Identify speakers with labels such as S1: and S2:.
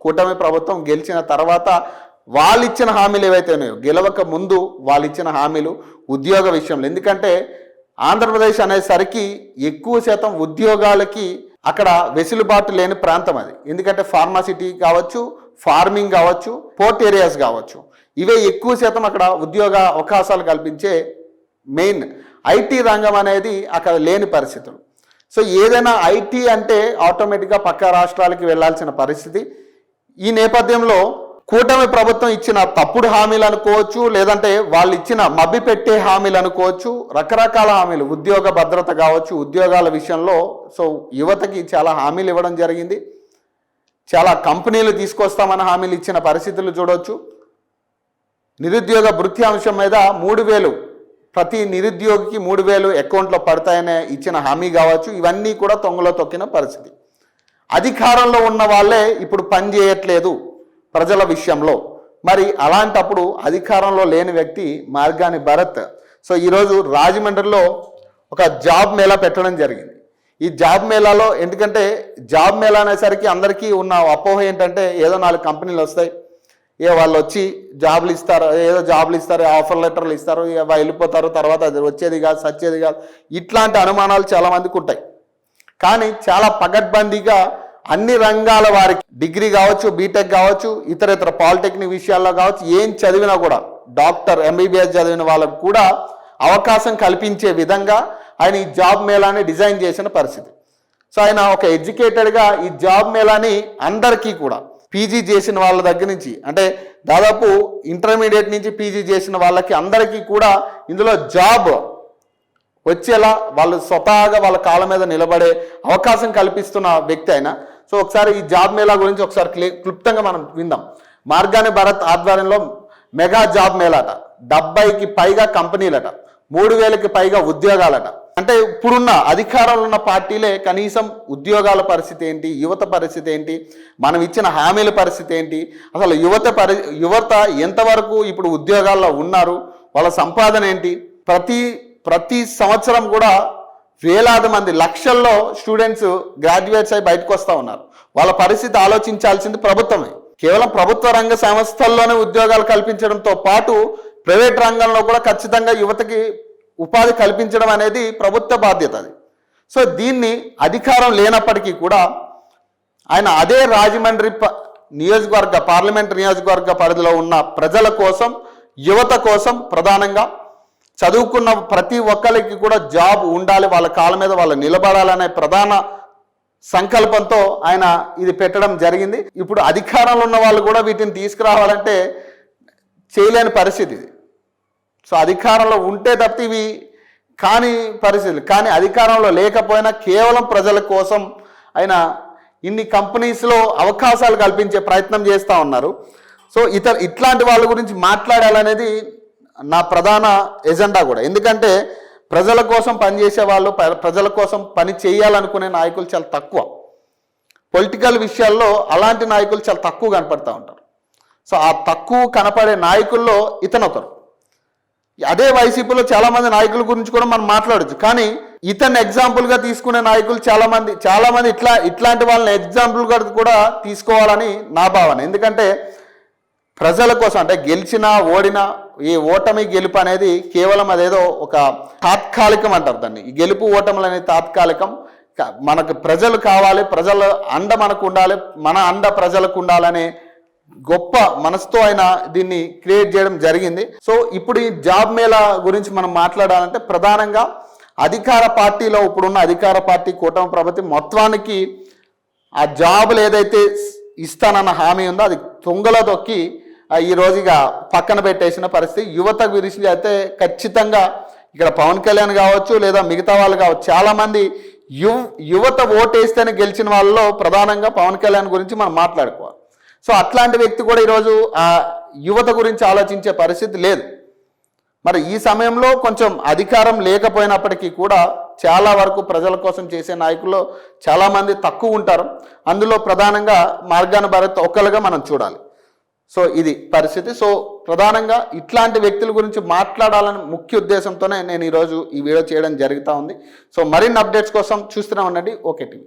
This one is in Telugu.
S1: కూటమి ప్రభుత్వం గెలిచిన తర్వాత వాళ్ళు ఇచ్చిన హామీలు ఏవైతే ఉన్నాయో, గెలవక ముందు వాళ్ళు ఇచ్చిన హామీలు ఉద్యోగ విషయంలో, ఎందుకంటే ఆంధ్రప్రదేశ్ అనేసరికి ఎక్కువ శాతం ఉద్యోగాలకి అక్కడ వెసులుబాటు లేని ప్రాంతం అది. ఎందుకంటే ఫార్మాసిటీ కావచ్చు, ఫార్మింగ్ కావచ్చు, పోర్ట్ ఏరియాస్ కావచ్చు, ఇవే ఎక్కువ శాతం అక్కడ ఉద్యోగ అవకాశాలు కల్పించే మెయిన్. ఐటీ రంగం అనేది అక్కడ లేని పరిస్థితులు. సో ఏదైనా ఐటీ అంటే ఆటోమేటిక్గా పక్క రాష్ట్రాలకి వెళ్లాల్సిన పరిస్థితి. ఈ నేపథ్యంలో కూటమి ప్రభుత్వం ఇచ్చిన తప్పుడు హామీలు అనుకోవచ్చు, లేదంటే వాళ్ళు ఇచ్చిన మభ్య పెట్టే హామీలు అనుకోవచ్చు, రకరకాల హామీలు, ఉద్యోగ భద్రత కావచ్చు, ఉద్యోగాల విషయంలో సో యువతకి చాలా హామీలు ఇవ్వడం జరిగింది. చాలా కంపెనీలు తీసుకొస్తామని హామీలు ఇచ్చిన పరిస్థితులు చూడవచ్చు. నిరుద్యోగ భృతి అంశం మీద 3,000 ప్రతి నిరుద్యోగికి 3,000 అకౌంట్లో పడతాయనే ఇచ్చిన హామీ కావచ్చు, ఇవన్నీ కూడా తొంగలో తొక్కిన పరిస్థితి. అధికారంలో ఉన్న వాళ్ళే ఇప్పుడు పని చేయట్లేదు ప్రజల విషయంలో. మరి అలాంటప్పుడు అధికారంలో లేని వ్యక్తి మార్గాని భరత్ సో ఈరోజు రాజమండ్రిలో ఒక జాబ్ మేళా పెట్టడం జరిగింది. ఈ జాబ్ మేళాలో, ఎందుకంటే జాబ్ మేళా అనేసరికి అందరికీ ఉన్న అపోహ ఏంటంటే ఏదో 4 కంపెనీలు వస్తాయి, వాళ్ళు వచ్చి జాబులు ఇస్తారు, ఏదో జాబులు ఇస్తారు, ఆఫర్ లెటర్లు ఇస్తారు, వెళ్ళిపోతారు, తర్వాత అది వచ్చేది కాదు, సచ్చేది కాదు, ఇట్లాంటి అనుమానాలు చాలామందికి ఉంటాయి. కానీ చాలా పకడ్బందీగా అన్ని రంగాల వారికి డిగ్రీ కావచ్చు, బీటెక్ కావచ్చు, ఇతర పాలిటెక్నిక్ విషయాల్లో కావచ్చు, ఏం చదివినా కూడా డాక్టర్ ఎంబీబీఎస్ చదివిన వాళ్ళకు కూడా అవకాశం కల్పించే విధంగా ఆయన ఈ జాబ్ మేళాని డిజైన్ చేసిన పరిస్థితి. సో ఆయన ఒక ఎడ్యుకేటెడ్గా ఈ జాబ్ మేళాని అందరికీ కూడా పీజీ చేసిన వాళ్ళ దగ్గర నుంచి, అంటే దాదాపు ఇంటర్మీడియట్ నుంచి పీజీ చేసిన వాళ్ళకి అందరికీ కూడా ఇందులో జాబ్ వచ్చేలా వాళ్ళు స్వతహాగా వాళ్ళ కాళ్ళ మీద నిలబడే అవకాశం కల్పిస్తున్న వ్యక్తి అయినా. సో ఒకసారి ఈ జాబ్ మేళా గురించి ఒకసారి క్లుప్తంగా మనం విందాం. మార్గాని భరత్ ఆధ్వర్యంలో మెగా జాబ్ మేళాట, 70కి పైగా కంపెనీలట, 3,000కి పైగా ఉద్యోగాలట. అంటే ఇప్పుడున్న అధికారంలో ఉన్న పార్టీలే కనీసం ఉద్యోగాల పరిస్థితి ఏంటి, యువత పరిస్థితి ఏంటి, మనం ఇచ్చిన హామీల పరిస్థితి ఏంటి, అసలు యువత ఎంతవరకు ఇప్పుడు ఉద్యోగాల్లో ఉన్నారు, వాళ్ళ సంపాదన ఏంటి, ప్రతి సంవత్సరం కూడా వేలాది మంది, లక్షల్లో స్టూడెంట్స్ గ్రాడ్యుయేట్స్ అయి బయటకు వస్తూ ఉన్నారు. వాళ్ళ పరిస్థితి ఆలోచించాల్సింది ప్రభుత్వమే. కేవలం ప్రభుత్వ రంగ సంస్థల్లోనే ఉద్యోగాలు కల్పించడంతో పాటు ప్రైవేట్ రంగంలో కూడా ఖచ్చితంగా యువతకి ఉపాధి కల్పించడం అనేది ప్రభుత్వ బాధ్యత అది. సో దీన్ని అధికారం లేనప్పటికీ కూడా ఆయన అదే రాజమండ్రి నియోజకవర్గ పార్లమెంట్ నియోజకవర్గ పరిధిలో ఉన్న ప్రజల కోసం, యువత కోసం, ప్రధానంగా చదువుకున్న ప్రతి ఒక్కరికి కూడా జాబ్ ఉండాలి, వాళ్ళ కాళ్ళ మీద వాళ్ళు నిలబడాలనే ప్రధాన సంకల్పంతో ఆయన ఇది పెట్టడం జరిగింది. ఇప్పుడు అధికారంలో ఉన్న వాళ్ళు కూడా వీటిని తీసుకురావాలంటే చేయలేని పరిస్థితి ఇది. సో అధికారంలో ఉంటే తప్ప ఇవి కాని పరిస్థితులు. కానీ అధికారంలో లేకపోయినా కేవలం ప్రజల కోసం ఆయన ఇన్ని కంపెనీస్లో అవకాశాలు కల్పించే ప్రయత్నం చేస్తూ ఉన్నారు. సో ఇట్లాంటి వాళ్ళ గురించి మాట్లాడాలనేది నా ప్రధాన ఎజెండా కూడా. ఎందుకంటే ప్రజల కోసం పనిచేసే వాళ్ళు, ప్రజల కోసం పని చేయాలనుకునే నాయకులు చాలా తక్కువ. పొలిటికల్ విషయాల్లో అలాంటి నాయకులు చాలా తక్కువ కనపడుతూ ఉంటారు. సో ఆ తక్కువ కనపడే నాయకుల్లో ఇతను ఒకరు. అదే వైసీపీలో చాలామంది నాయకుల గురించి కూడా మనం మాట్లాడచ్చు. కానీ ఇతన్ని ఎగ్జాంపుల్గా తీసుకునే నాయకులు చాలామంది ఇట్లాంటి వాళ్ళని ఎగ్జాంపుల్గా కూడా తీసుకోవాలని నా భావన. ఎందుకంటే ప్రజల కోసం, అంటే గెలిచినా ఓడినా ఈ ఓటమి గెలుపు అనేది కేవలం అదేదో ఒక తాత్కాలికం అంటారు దాన్ని. ఈ గెలుపు ఓటములు అనేది తాత్కాలికం. మనకు ప్రజలు కావాలి, ప్రజల అండ మనకు ఉండాలి, మన అండ ప్రజలకు ఉండాలనే గొప్ప మనసుతో ఆయన దీన్ని క్రియేట్ చేయడం జరిగింది. సో ఇప్పుడు ఈ జాబ్ మేళా గురించి మనం మాట్లాడాలంటే ప్రధానంగా అధికార పార్టీలో ఇప్పుడున్న అధికార పార్టీ కూటమి ప్రభుత్వం మొత్తానికి ఆ జాబులు ఏదైతే ఇస్తానన్న హామీ ఉందో అది తుంగలో తొక్కి ఈ రోజుగా పక్కన పెట్టేసిన పరిస్థితి. యువత గురించి అయితే ఖచ్చితంగా ఇక్కడ పవన్ కళ్యాణ్ కావచ్చు, లేదా మిగతా వాళ్ళు కావచ్చు, చాలామంది యువత ఓటేస్తేనే గెలిచిన వాళ్ళలో ప్రధానంగా పవన్ కళ్యాణ్ గురించి మనం మాట్లాడుకోవాలి. సో అట్లాంటి వ్యక్తి కూడా ఈరోజు ఆ యువత గురించి ఆలోచించే పరిస్థితి లేదు. మరి ఈ సమయంలో కొంచెం అధికారం లేకపోయినప్పటికీ కూడా చాలా వరకు ప్రజల కోసం చేసే నాయకుల్లో చాలామంది తక్కువ ఉంటారు. అందులో ప్రధానంగా మార్గాని భరత్ ఒక్కలుగా మనం చూడాలి. సో ఇది పరిస్థితి. సో ప్రధానంగా ఇట్లాంటి వ్యక్తుల గురించి మాట్లాడాలని ముఖ్య ఉద్దేశంతోనే నేను ఈరోజు ఈ వీడియో చేయడం జరుగుతూ ఉంది. సో మరిన్ని అప్డేట్స్ కోసం చూస్తూనే ఉండండి ఓకే టీవీ.